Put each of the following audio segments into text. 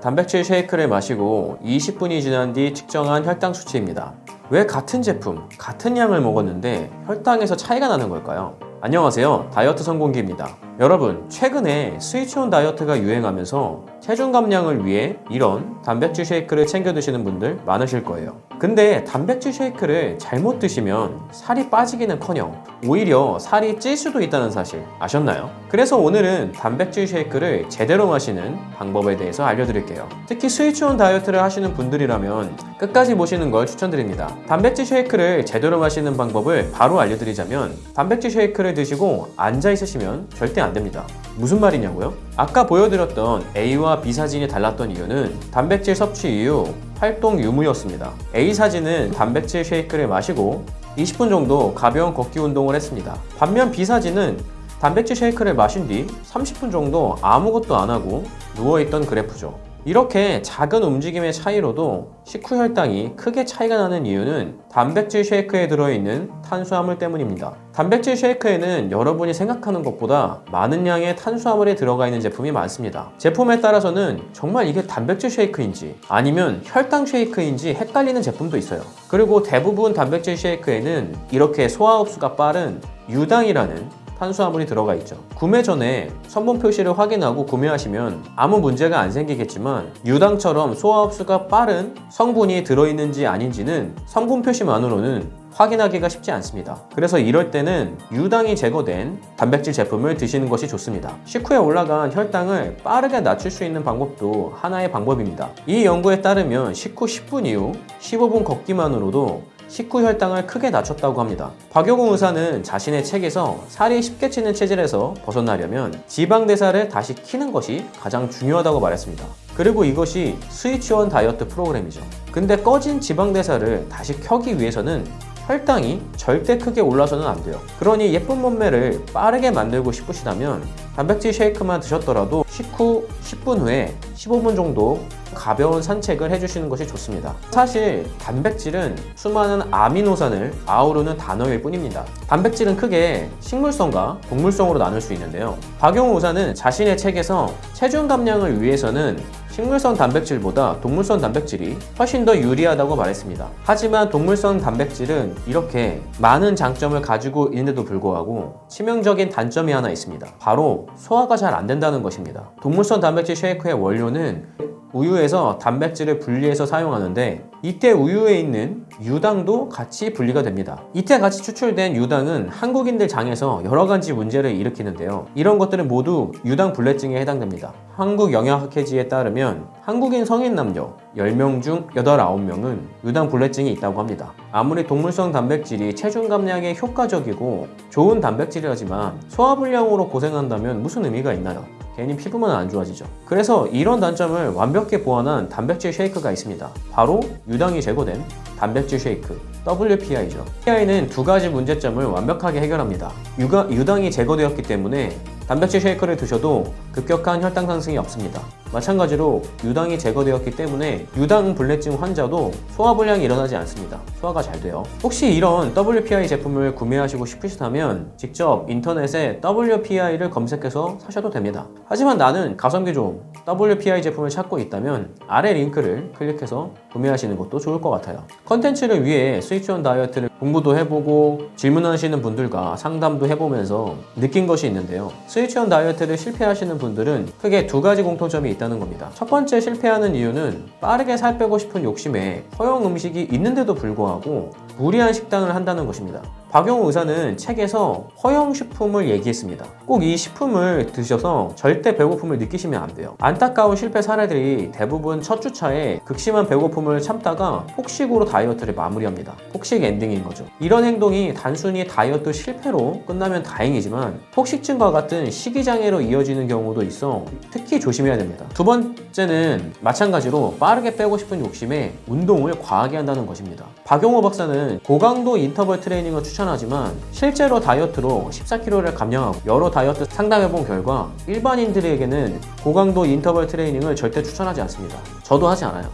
단백질 쉐이크를 마시고 20분이 지난 뒤 측정한 혈당 수치입니다. 왜 같은 제품, 같은 양을 먹었는데 혈당에서 차이가 나는 걸까요? 안녕하세요. 다이어트 성공기입니다. 여러분, 최근에 스위치온 다이어트가 유행하면서 체중 감량을 위해 이런 단백질 쉐이크를 챙겨 드시는 분들 많으실 거예요. 근데 단백질 쉐이크를 잘못 드시면 살이 빠지기는커녕 오히려 살이 찔 수도 있다는 사실 아셨나요? 그래서 오늘은 단백질 쉐이크를 제대로 마시는 방법에 대해서 알려드릴게요. 특히 스위치온 다이어트를 하시는 분들이라면 끝까지 보시는 걸 추천드립니다. 단백질 쉐이크를 제대로 마시는 방법을 바로 알려드리자면, 단백질 쉐이크를 드시고 앉아 있으시면 절대 안 됩니다. 무슨 말이냐고요? 아까 보여드렸던 A와 B 사진이 달랐던 이유는 단백질 섭취 이후 활동 유무였습니다. A 사진은 단백질 쉐이크를 마시고 20분 정도 가벼운 걷기 운동을 했습니다. 반면 B 사진은 단백질 쉐이크를 마신 뒤 30분 정도 아무것도 안 하고 누워있던 그래프죠. 이렇게 작은 움직임의 차이로도 식후 혈당이 크게 차이가 나는 이유는 단백질 쉐이크에 들어있는 탄수화물 때문입니다. 단백질 쉐이크에는 여러분이 생각하는 것보다 많은 양의 탄수화물이 들어가 있는 제품이 많습니다. 제품에 따라서는 정말 이게 단백질 쉐이크인지 아니면 혈당 쉐이크인지 헷갈리는 제품도 있어요. 그리고 대부분 단백질 쉐이크에는 이렇게 소화 흡수가 빠른 유당이라는 탄수화물이 들어가 있죠. 구매 전에 성분 표시를 확인하고 구매하시면 아무 문제가 안 생기겠지만, 유당처럼 소화 흡수가 빠른 성분이 들어있는지 아닌지는 성분 표시만으로는 확인하기가 쉽지 않습니다. 그래서 이럴 때는 유당이 제거된 단백질 제품을 드시는 것이 좋습니다. 식후에 올라간 혈당을 빠르게 낮출 수 있는 방법도 하나의 방법입니다. 이 연구에 따르면 식후 10분 이후 15분 걷기만으로도 식후 혈당을 크게 낮췄다고 합니다. 박용우 의사는 자신의 책에서 살이 쉽게 찌는 체질에서 벗어나려면 지방대사를 다시 키는 것이 가장 중요하다고 말했습니다. 그리고 이것이 스위치온 다이어트 프로그램이죠. 근데 꺼진 지방대사를 다시 켜기 위해서는 혈당이 절대 크게 올라서는 안 돼요. 그러니 예쁜 몸매를 빠르게 만들고 싶으시다면 단백질 쉐이크만 드셨더라도 식후 10분 후에 15분 정도 가벼운 산책을 해주시는 것이 좋습니다. 사실 단백질은 수많은 아미노산을 아우르는 단어일 뿐입니다. 단백질은 크게 식물성과 동물성으로 나눌 수 있는데요. 박용우 의사는 자신의 책에서 체중 감량을 위해서는 식물성 단백질보다 동물성 단백질이 훨씬 더 유리하다고 말했습니다. 하지만 동물성 단백질은 이렇게 많은 장점을 가지고 있는데도 불구하고 치명적인 단점이 하나 있습니다. 바로 소화가 잘 안 된다는 것입니다. 동물성 단백질 쉐이크의 원료는 우유에서 단백질을 분리해서 사용하는데, 이때 우유에 있는 유당도 같이 분리가 됩니다. 이때 같이 추출된 유당은 한국인들 장에서 여러 가지 문제를 일으키는데요. 이런 것들은 모두 유당 불내증에 해당됩니다. 한국영양학회지에 따르면 한국인 성인 남녀 10명 중 8, 9명은 유당 불내증이 있다고 합니다. 아무리 동물성 단백질이 체중 감량에 효과적이고 좋은 단백질이라지만 소화불량으로 고생한다면 무슨 의미가 있나요? 괜히 피부만 안 좋아지죠. 그래서 이런 단점을 완벽히 보완한 단백질 쉐이크가 있습니다. 바로 유당이 제거된 단백질 쉐이크 WPI죠. PI는 두 가지 문제점을 완벽하게 해결합니다. 유당이 제거되었기 때문에 단백질 쉐이크를 드셔도 급격한 혈당 상승이 없습니다. 마찬가지로 유당이 제거되었기 때문에 유당 불내증 환자도 소화불량이 일어나지 않습니다. 소화가 잘 돼요. 혹시 이런 WPI 제품을 구매하시고 싶으시다면 직접 인터넷에 WPI를 검색해서 사셔도 됩니다. 하지만 나는 가성비 좋은 WPI 제품을 찾고 있다면 아래 링크를 클릭해서 구매하시는 것도 좋을 것 같아요. 컨텐츠를 위해 스위치온 다이어트를 공부도 해보고 질문하시는 분들과 상담도 해보면서 느낀 것이 있는데요. 스위치온 다이어트를 실패하시는 분들은 크게 두 가지 공통점이 있다는 겁니다. 첫 번째, 실패하는 이유는 빠르게 살 빼고 싶은 욕심에 허용 음식이 있는데도 불구하고 무리한 식단을 한다는 것입니다. 박용우 의사는 책에서 허용 식품을 얘기했습니다. 꼭 이 식품을 드셔서 절대 배고픔을 느끼시면 안 돼요. 안타까운 실패 사례들이 대부분 첫 주차에 극심한 배고픔을 참다가 폭식으로 다이어트를 마무리합니다. 폭식 엔딩인 거죠. 이런 행동이 단순히 다이어트 실패로 끝나면 다행이지만 폭식증과 같은 식이장애로 이어지는 경우도 있어 특히 조심해야 됩니다. 두 번째는 마찬가지로 빠르게 빼고 싶은 욕심에 운동을 과하게 한다는 것입니다. 박용호 박사는 고강도 인터벌 트레이닝을 추천하지만 실제로 다이어트로 14kg를 감량하고 여러 다이어트 상담해본 결과 일반인들에게는 고강도 인터벌 트레이닝을 절대 추천하지 않습니다. 저도 하지 않아요.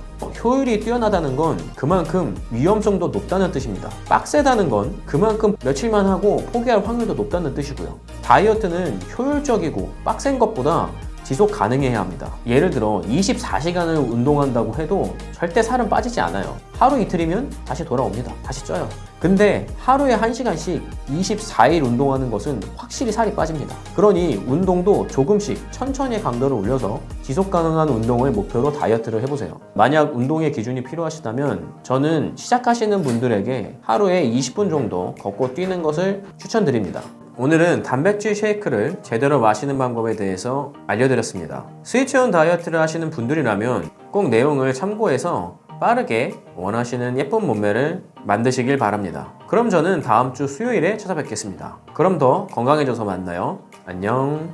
효율이 뛰어나다는 건 그만큼 위험성도 높다는 뜻입니다. 빡세다는 건 그만큼 며칠만 하고 포기할 확률도 높다는 뜻이고요. 다이어트는 효율적이고 빡센 것보다 지속 가능해야 합니다. 예를 들어 24시간을 운동한다고 해도 절대 살은 빠지지 않아요. 하루 이틀이면 다시 돌아옵니다. 다시 쪄요. 근데 하루에 1시간씩 24일 운동하는 것은 확실히 살이 빠집니다. 그러니 운동도 조금씩 천천히 강도를 올려서 지속 가능한 운동을 목표로 다이어트를 해보세요. 만약 운동의 기준이 필요하시다면 저는 시작하시는 분들에게 하루에 20분 정도 걷고 뛰는 것을 추천드립니다. 오늘은 단백질 쉐이크를 제대로 마시는 방법에 대해서 알려드렸습니다. 스위치온 다이어트를 하시는 분들이라면 꼭 내용을 참고해서 빠르게 원하시는 예쁜 몸매를 만드시길 바랍니다. 그럼 저는 다음 주 수요일에 찾아뵙겠습니다. 그럼 더 건강해져서 만나요. 안녕.